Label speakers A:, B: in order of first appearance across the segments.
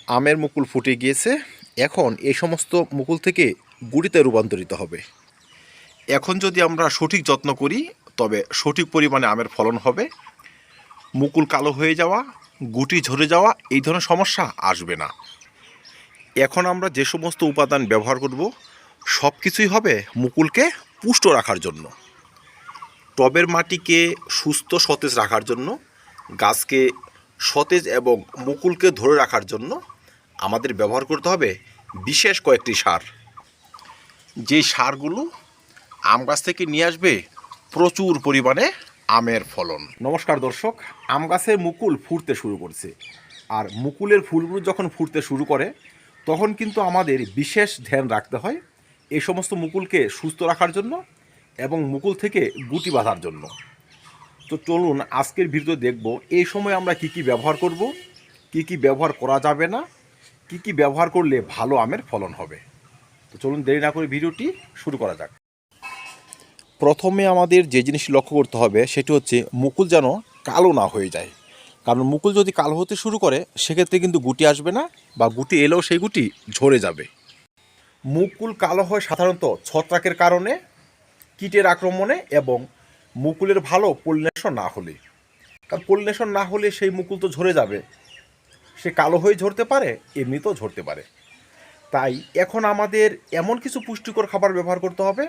A: আমের মুকুল ফুটে গিয়েছে। এখন এই সমস্ত মুকুল থেকে গুটিতে রূপান্তরিত হবে। এখন যদি আমরা সঠিক যত্ন করি তবে সঠিক পরিমাণে আমের ফলন হবে। মুকুল কালো হয়ে যাওয়া, গুটি ঝরে যাওয়া এই ধরনের সমস্যা আসবে না। এখন আমরা যে সমস্ত উপাদান ব্যবহার করব সব কিছুই হবে মুকুলকে পুষ্ট রাখার জন্য, টবের মাটিকে সুস্থ সতেজ রাখার জন্য, গাছকে সতেজ এবং মুকুলকে ধরে রাখার জন্য আমাদের ব্যবহার করতে হবে বিশেষ কয়েকটি সার। যে সারগুলো আম গাছ থেকে নিয়ে আসবে প্রচুর পরিমাণে আমের ফলন। নমস্কার দর্শক, আম গাছের মুকুল ফুটতে শুরু করছে, আর মুকুলের ফুলগুলো যখন ফুটতে শুরু করে তখন কিন্তু আমাদের বিশেষ ধ্যান রাখতে হয় এই সমস্ত মুকুলকে সুস্থ রাখার জন্য এবং মুকুল থেকে গুটি বাঁধার জন্য। তো চলুন আজকের ভিডিও দেখব এই সময় আমরা কি কি ব্যবহার করব, কি কি ব্যবহার করা যাবে না, কি কি ব্যবহার করলে ভালো আমের ফলন হবে। তো চলুন দেরি না করে ভিডিওটি শুরু করা যাক। প্রথমে আমাদের যে জিনিস লক্ষ্য করতে হবে সেটি হচ্ছে মুকুল যেন কালো না হয়ে যায়, কারণ মুকুল যদি কালো হতে শুরু করে সেক্ষেত্রে কিন্তু গুটি আসবে না, বা গুটি এলেও সেই গুটি ঝরে যাবে। মুকুল কালো হয় সাধারণত ছত্রাকের কারণে, কীটের আক্রমণে এবং মুকুলের ভালো পলিনেশন না হলে। কারণ পলিনেশন না হলে সেই মুকুল তো ঝরে যাবে, সে কালো হয়ে ঝরতে পারে, এমনিতেও ঝরতে পারে। তাই এখন আমাদের এমন কিছু পুষ্টিকর খাবার ব্যবহার করতে হবে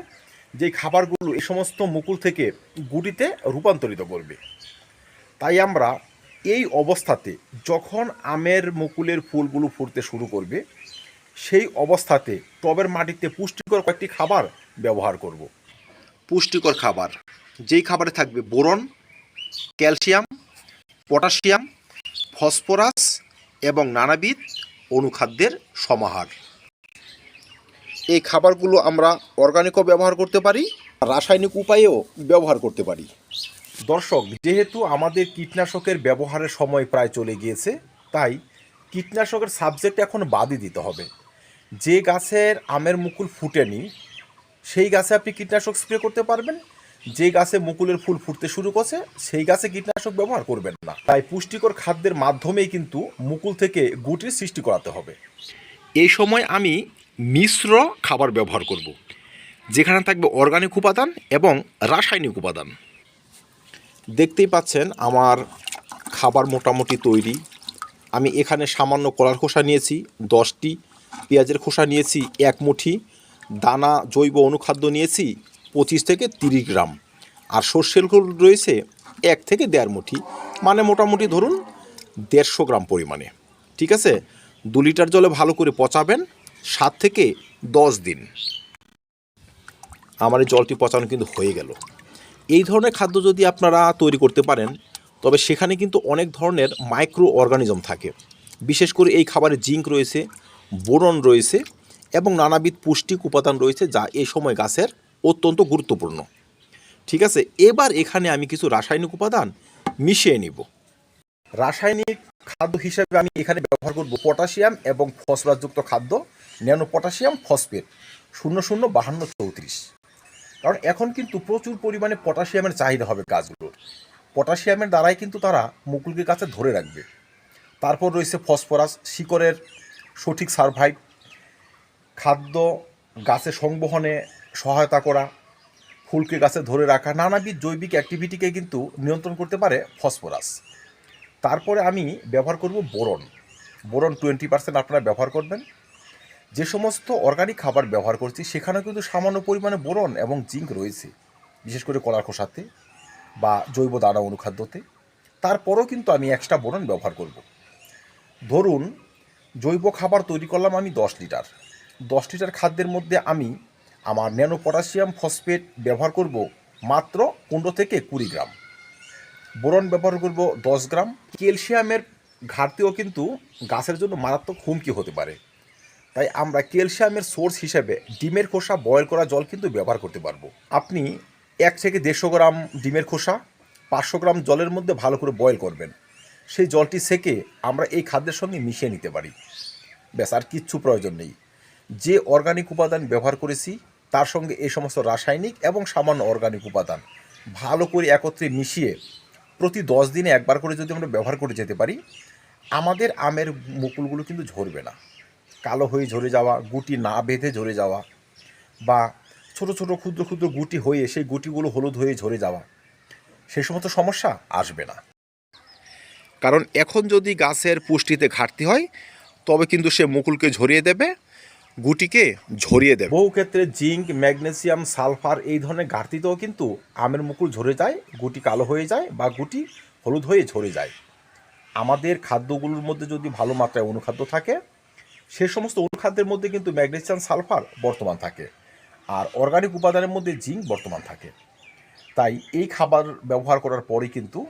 A: যেই খাবারগুলো এই সমস্ত মুকুল থেকে গুটিতে রূপান্তরিত করবে। তাই আমরা এই অবস্থাতে যখন আমের মুকুলের ফুলগুলো ফুটতে শুরু করবে সেই অবস্থাতে টবের মাটিতে পুষ্টিকর কয়েকটি খাবার ব্যবহার করব। পুষ্টিকর খাবার, যেই খাবারে থাকবে বোরন, ক্যালসিয়াম, পটাশিয়াম, ফসফরাস এবং নানাবিধ অনুখাদ্যের সমাহার। এই খাবারগুলো আমরা অর্গানিকও ব্যবহার করতে পারি, রাসায়নিক উপায়েও ব্যবহার করতে পারি। দর্শক, যেহেতু আমাদের কীটনাশকের ব্যবহারের সময় প্রায় চলে গিয়েছে, তাই কীটনাশকের সাবজেক্ট এখন বাদই দিতে হবে। যে গাছের আমের মুকুল ফুটেনি সেই গাছে আপনি কীটনাশক স্প্রে করতে পারবেন, যে গাছে মুকুলের ফুল ফুটতে শুরু করছে সেই গাছে কীটনাশক ব্যবহার করবেন না। তাই পুষ্টিকর খাদ্যের মাধ্যমেই কিন্তু মুকুল থেকে গুটির সৃষ্টি করাতে হবে। এই সময় আমি মিশ্র খাবার ব্যবহার করব, যেখানে থাকবে অর্গানিক উপাদান এবং রাসায়নিক উপাদান। দেখতেই পাচ্ছেন আমার খাবার মোটামুটি তৈরি। আমি এখানে সামান্য কলার খোসা নিয়েছি 10টি, পেঁয়াজের খোসা নিয়েছি 1 মুঠি, দানা জৈব অনুখাদ্য নিয়েছি 25 থেকে 30 গ্রাম, আর সর্ষের খোল রয়েছে 1 থেকে 1.5 মুঠি, মানে মোটামুটি ধরুন 150 গ্রাম পরিমাণে। ঠিক আছে, 2 লিটার জলে ভালো করে পচাবেন 7 থেকে 10 দিন। আমার এই জলটি পচানো কিন্তু হয়ে গেল। এই ধরনের খাদ্য যদি আপনারা তৈরি করতে পারেন তবে সেখানে কিন্তু অনেক ধরনের মাইক্রো অর্গানিজম থাকে। বিশেষ করে এই খাবারে জিঙ্ক রয়েছে, বোরন রয়েছে এবং নানাবিধ পুষ্টিক উপাদান রয়েছে, যা এই সময় গাছের অত্যন্ত গুরুত্বপূর্ণ। ঠিক আছে, এবার এখানে আমি কিছু রাসায়নিক উপাদান মিশিয়ে নিব। রাসায়নিক খাদ্য হিসেবে আমি এখানে ব্যবহার করব পটাশিয়াম এবং ফসফরাসযুক্ত খাদ্য, ন্যানো পটাশিয়াম ফসফেট 005234। কারণ এখন কিন্তু প্রচুর পরিমাণে পটাশিয়ামের চাহিদা হবে গাছগুলোর। পটাশিয়ামের দ্বারাই কিন্তু তারা মুকুলকে গাছে ধরে রাখবে। তারপর রয়েছে ফসফরাস, শিকড়ের সঠিক সার্ভাইভ, খাদ্য গাছের সংবহনে সহায়তা করা, ফুলকে গাছে ধরে রাখা, নানাবিধ জৈবিক অ্যাক্টিভিটিকে কিন্তু নিয়ন্ত্রণ করতে পারে ফসফরাস। তারপরে আমি ব্যবহার করব বোরন। বোরন 20% আপনারা ব্যবহার করবেন। যে সমস্ত অর্গানিক খাবার ব্যবহার করছি সেখানেও কিন্তু সামান্য পরিমাণে বোরন এবং জিঙ্ক রয়েছে, বিশেষ করে কলার খোসাতে বা জৈব দানা অনুখাদ্যতে। তারপরেও কিন্তু আমি এক্সট্রা বোরন ব্যবহার করব। ধরুন জৈব খাবার তৈরি করলাম আমি 10 লিটার। 10 লিটার খাদ্যের মধ্যে আমি আমার ন্যানো পটাশিয়াম ফসফেট ব্যবহার করব মাত্র 15 থেকে 20 গ্রাম। বোরন ব্যবহার করব 10 গ্রাম। ক্যালসিয়ামের ঘাটতিও কিন্তু গাছের জন্য মারাত্মক হুমকি হতে পারে, তাই আমরা ক্যালসিয়ামের সোর্স হিসেবে ডিমের খোসা বয়েল করা জল কিন্তু ব্যবহার করতে পারবো। আপনি 1 থেকে 150 গ্রাম ডিমের খোসা 500 গ্রাম জলের মধ্যে ভালো করে বয়েল করবেন, সেই জলটি সেকে আমরা এই খাদ্যের সঙ্গে মিশিয়ে নিতে পারি। ব্যাস, আর কিচ্ছু প্রয়োজন নেই। যে অর্গানিক উপাদান ব্যবহার করেছি তার সঙ্গে এই সমস্ত রাসায়নিক এবং সামান্য অর্গানিক উপাদান ভালো করে একত্রে মিশিয়ে প্রতি 10 দিনে একবার করে যদি আমরা ব্যবহার করে যেতে পারি আমাদের আমের মুকুলগুলো কিন্তু ঝরবে না, কালো হয়ে ঝরে যাওয়া, গুটি না বেঁধে ঝরে যাওয়া, বা ছোট ছোট ক্ষুদ্র ক্ষুদ্র গুটি হয়ে সেই গুটিগুলো হলুদ হয়ে ঝরে যাওয়া, সেই সমস্ত সমস্যা আসবে না। কারণ এখন যদি গাছের পুষ্টিতে ঘাটতি হয় তবে কিন্তু সে মুকুলকে ঝরিয়ে দেবে, গুটিকে ঝরিয়ে দেবে। বহু ক্ষেত্রে জিঙ্ক, ম্যাগনেসিয়াম, সালফার এই ধরনের ঘাটতিতেও কিন্তু আমের মুকুল ঝরে যায়, গুটি কালো হয়ে যায় বা গুটি হলুদ হয়ে ঝরে যায়। আমাদের খাদ্যগুলোর মধ্যে যদি ভালো মাত্রায় অনুখাদ্য থাকে, সে সমস্ত অনুখাদ্যের মধ্যে কিন্তু ম্যাগনেসিয়াম, সালফার বর্তমান থাকে, আর অর্গানিক উপাদানের মধ্যে জিঙ্ক বর্তমান থাকে। তাই এই খাবার ব্যবহার করার পরেই কিন্তু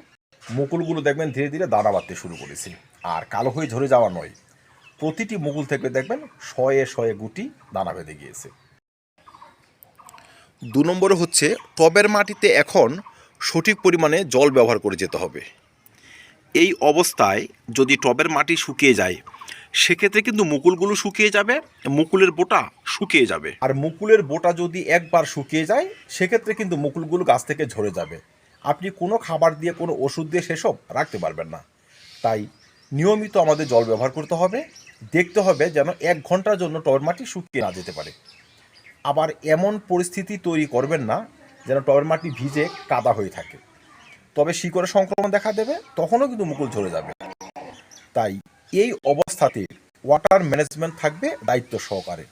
A: মুকুলগুলো দেখবেন ধীরে ধীরে দানা বাঁধতে শুরু করেছে, আর কালো হয়ে ঝরে যাওয়া নয়। প্রতিটি মুকুল থেকে দেখবেন শয়ে শয়ে গুটি দানা বেঁধে গিয়েছে। 2 নম্বরে হচ্ছে টবের মাটিতে এখন সঠিক পরিমাণে জল ব্যবহার করে যেতে হবে। এই অবস্থায় যদি টবের মাটি শুকিয়ে যায় সেক্ষেত্রে কিন্তু মুকুলগুলো শুকিয়ে যাবে, মুকুলের বোটা শুকিয়ে যাবে। আর মুকুলের বোটা যদি একবার শুকিয়ে যায় সেক্ষেত্রে কিন্তু মুকুলগুলো গাছ থেকে ঝরে যাবে। আপনি কোনো খাবার দিয়ে, কোনো ওষুধ দিয়ে সেসব রাখতে পারবেন না। তাই নিয়মিত আমাদের জল ব্যবহার করতে হবে, দেখতে হবে যেন 1 ঘন্টার জন্য টবের মাটি শুকিয়ে না যেতে পারে। আবার এমন পরিস্থিতি তৈরি করবেন না যেন টবের মাটি ভিজে কাদা হয়ে থাকে, তবে শিকড়ে সংক্রমণ দেখা দেবে, তখনও কিন্তু মুকুল ঝরে যাবে। তাই এই অবস্থাতে ওয়াটার ম্যানেজমেন্ট থাকবে দায়িত্ব সহকারে।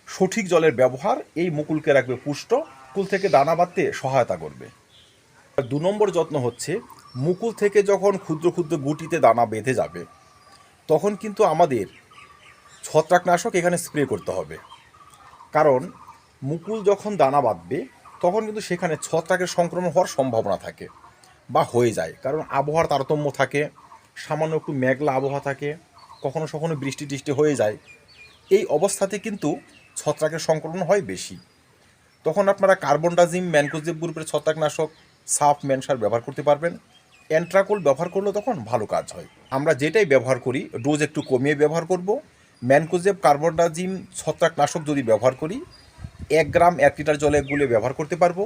A: সঠিক জলের ব্যবহার এই মুকুলকে রাখবে পুষ্ট, মুকুল থেকে দানা বাঁধতে সহায়তা করবে। 2 নম্বর যত্ন হচ্ছে মুকুল থেকে যখন ক্ষুদ্র ক্ষুদ্র গুটিতে দানা বেঁধে যাবে তখন কিন্তু আমাদের ছত্রাকনাশক এখানে স্প্রে করতে হবে। কারণ মুকুল যখন দানা বাঁধবে তখন কিন্তু সেখানে ছত্রাকের সংক্রমণ হওয়ার সম্ভাবনা থাকে বা হয়ে যায়, কারণ আবহাওয়ার তারতম্য থাকে, সামান্য একটু মেঘলা আবহাওয়া থাকে, কখনো কখনো বৃষ্টি টিষ্টি হয়ে যায়। এই অবস্থাতে কিন্তু ছত্রাকের সংক্রমণ হয় বেশি। তখন আপনারা কার্বনডাজিম, ম্যানকোজেব গ্রুপের ছত্রাকনাশক সাফ ম্যানসার ব্যবহার করতে পারবেন। অ্যান্ট্রাকোল ব্যবহার করলেও তখন ভালো কাজ হয়। আমরা যেটাই ব্যবহার করি ডোজ একটু কমিয়ে ব্যবহার করব। ম্যানকোজেব, কার্বনডাজিম ছত্রাকনাশক যদি ব্যবহার করি 1 গ্রাম 1 লিটার জলে গুলে ব্যবহার করতে পারবো,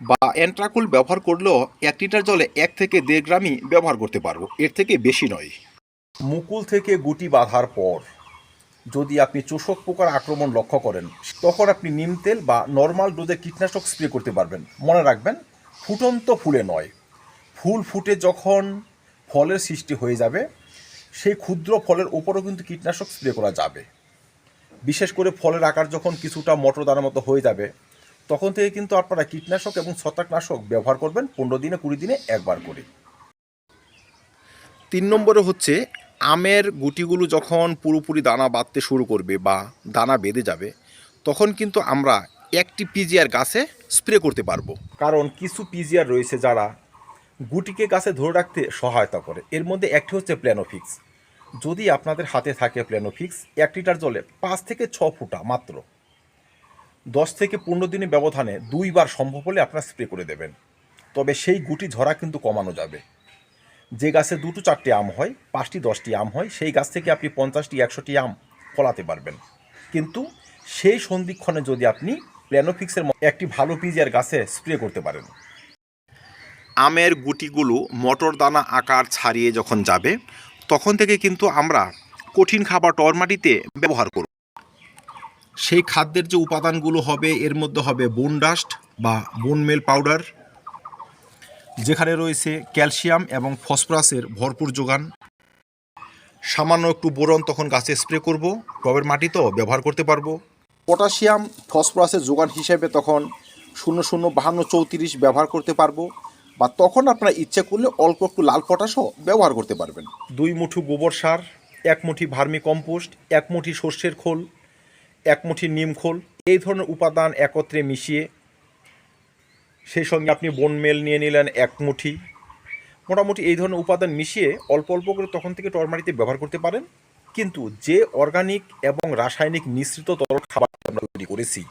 A: বা অ্যান্ট্রাকোল ব্যবহার করলেও 1 লিটার জলে 1 থেকে 1.5 গ্রামই ব্যবহার করতে পারবো, এর থেকে বেশি নয়। মুকুল থেকে গুটি বাঁধার পর যদি আপনি চোষক পোকার আক্রমণ লক্ষ্য করেন তখন আপনি নিম তেল বা নর্মাল ডোজে কীটনাশক স্প্রে করতে পারবেন। মনে রাখবেন, ফুটন্ত ফুলে নয়, ফুল ফুটে যখন ফলের সৃষ্টি হয়ে যাবে সেই ক্ষুদ্র ফলের উপরও কিন্তু কীটনাশক স্প্রে করা যাবে। বিশেষ করে ফলের আকার যখন কিছুটা মটর দানার মতো হয়ে যাবে তখন থেকে কিন্তু আপনারা কীটনাশক এবং ছত্রাকনাশক ব্যবহার করবেন 15 দিনে 20 দিনে একবার করে। 3 নম্বরে হচ্ছে আমের গুটিগুলো যখন পুরোপুরি দানা বাঁধতে শুরু করবে বা দানা বেঁধে যাবে তখন কিন্তু আমরা একটি পিজিআর গাছে স্প্রে করতে পারবো। কারণ কিছু পিজিআর রয়েছে যারা গুটিকে গাছে ধরে রাখতে সহায়তা করে। এর মধ্যে একটি হচ্ছে প্ল্যানোফিক্স। যদি আপনাদের হাতে থাকে প্ল্যানোফিক্স 1 লিটার জলে 5 থেকে 6 ফোঁটা মাত্র 10 থেকে 15 দিনের ব্যবধানে 2 বার সম্ভব হলে আপনারা স্প্রে করে দেবেন। তবে সেই গুটি ঝরা কিন্তু কমানো যাবে। যে গাছে 2টো 4টে আম হয়, 5টি 10টি আম হয়, সেই গাছ থেকে আপনি 50টি 100টি আম ফলাতে পারবেন। কিন্তু সেই সন্ধিক্ষণে যদি আপনি প্ল্যানোফিক্সের একটি ভালো পিজিআর গাছে স্প্রে করতে পারেন। আমের গুটিগুলো মটর দানা আকার ছাড়িয়ে যখন যাবে তখন থেকে কিন্তু আমরা কঠিন খাবার টবের মাটিতে ব্যবহার করব। সেই খাদ্যের যে উপাদানগুলো হবে এর মধ্যে হবে বোন ডাস্ট বা বোন মেল পাউডার, যেখানে রয়েছে ক্যালসিয়াম এবং ফসফরাসের ভরপুর যোগান। সামান্য একটু বোরন তখন গাছে স্প্রে করব, টবের মাটিতেও ব্যবহার করতে পারবো। পটাশিয়াম, ফসফরাসের যোগান হিসেবে তখন 005234 ব্যবহার করতে পারবো, বা তখন আপনারা ইচ্ছে করলে অল্প একটু লাল পটাশও ব্যবহার করতে পারবেন। 2 মুঠো গোবর সার, 1 মুঠি ভার্মি কম্পোস্ট, 1 মুঠি সর্ষের খোল, 1 মুঠি নিম খোল, এই ধরনের উপাদান একত্রে মিশিয়ে সেই সঙ্গে আপনি বোন মেল নিয়ে নিলেন 1 মুঠি, মোটামুটি এই ধরনের উপাদান মিশিয়ে অল্প অল্প করে তখন থেকে টবের মাটিতে ব্যবহার করতে পারেন। কিন্তু যে অর্গানিক এবং রাসায়নিক মিশ্রিত তরল খাবার আমরা তৈরি করেছি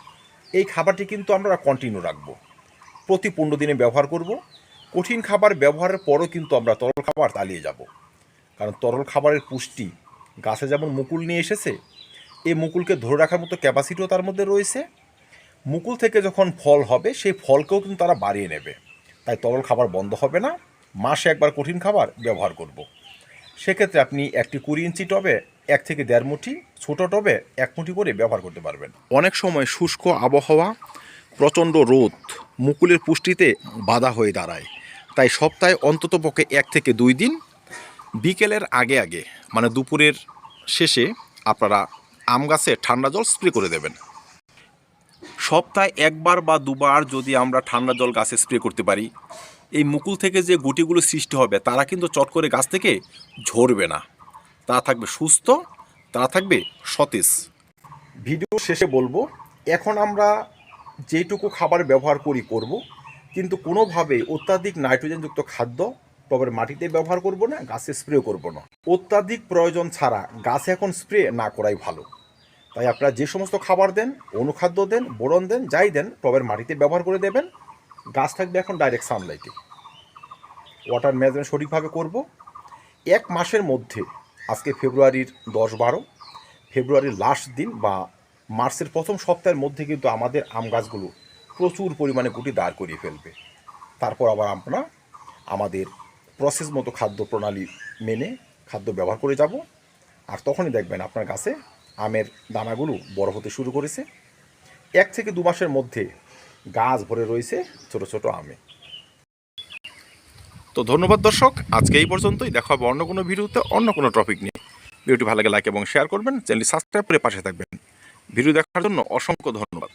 A: এই খাবারটি কিন্তু আমরা কন্টিনিউ রাখবো, প্রতি 15 দিনে ব্যবহার করব। কঠিন খাবার ব্যবহারের পরও কিন্তু আমরা তরল খাবার চালিয়ে যাব, কারণ তরল খাবারের পুষ্টি গাছে যেমন মুকুল নিয়ে এসেছে, এই মুকুলকে ধরে রাখার মতো ক্যাপাসিটিও তার মধ্যে রয়েছে। মুকুল থেকে যখন ফল হবে সেই ফলকেও কিন্তু তারা বাড়িয়ে নেবে। তাই তরল খাবার বন্ধ হবে না, মাসে একবার কঠিন খাবার ব্যবহার করব। সেক্ষেত্রে আপনি একটি 20 ইঞ্চি টবে 1 থেকে 1.5 মুঠি, ছোট টবে 1 মুঠি করে ব্যবহার করতে পারবেন। অনেক সময় শুষ্ক আবহাওয়া, প্রচণ্ড রোদ মুকুলের পুষ্টিতে বাধা হয়ে দাঁড়ায়। তাই সপ্তাহে অন্ততপক্ষে 1 থেকে 2 দিন বিকেলের আগে আগে মানে দুপুরের শেষে আপনারা আম গাছে ঠান্ডা জল স্প্রে করে দেবেন। সপ্তাহে 1 বার বা 2 বার যদি আমরা ঠান্ডা জল গাছে স্প্রে করতে পারি, এই মুকুল থেকে যে গুটিগুলো সৃষ্টি হবে তারা কিন্তু চট করে গাছ থেকে ঝরবে না, তারা থাকবে সুস্থ, তারা থাকবে সতেজ। ভিডিও শেষে বলবো, এখন আমরা যেটুকু খাবার ব্যবহার করব, কিন্তু কোনোভাবেই অত্যাধিক নাইট্রোজেনযুক্ত খাদ্য টবের মাটিতে ব্যবহার করব না, গাছে স্প্রে করব না। অত্যাধিক প্রয়োজন ছাড়া গাছে এখন স্প্রে না করাই ভালো। তাই আপনারা যে সমস্ত খাবার দেন, অনুখাদ্য দেন, বোরন দেন, যাই দেন, টবের মাটিতে ব্যবহার করে দেবেন। গাছ থাকবে এখন ডাইরেক্ট সানলাইটে। ওয়াটার ম্যানেজমেন্ট সঠিকভাবে করব। 1 মাসের মধ্যে, আজকে ফেব্রুয়ারির 10-12, ফেব্রুয়ারির লাস্ট দিন বা মার্চের প্রথম সপ্তাহের মধ্যে কিন্তু আমাদের আম গাছগুলো প্রচুর পরিমাণে গুটি দাঁড় করিয়ে ফেলবে। তারপর আবার আমরা আমাদের প্রসেস মতো খাদ্য প্রণালী মেনে খাদ্য ব্যবহার করে যাব। আর তখনই দেখবেন আপনার গাছে আমের দানাগুলো বড় হতে শুরু করেছে। 1 থেকে 2 মাসের মধ্যে গাছ ভরে রয়েছে ছোট ছোট আমে। তো ধন্যবাদ দর্শক, আজকে এই পর্যন্তই। দেখা হবে অন্য কোনো ভিডিওতে, অন্য কোনো টপিক নিয়ে। ভিডিওটি ভালো লাগে লাইক এবং শেয়ার করবেন, চ্যানেলটি সাবস্ক্রাইব করে পাশে থাকবেন। ভিডিও দেখার জন্য অসংখ্য ধন্যবাদ।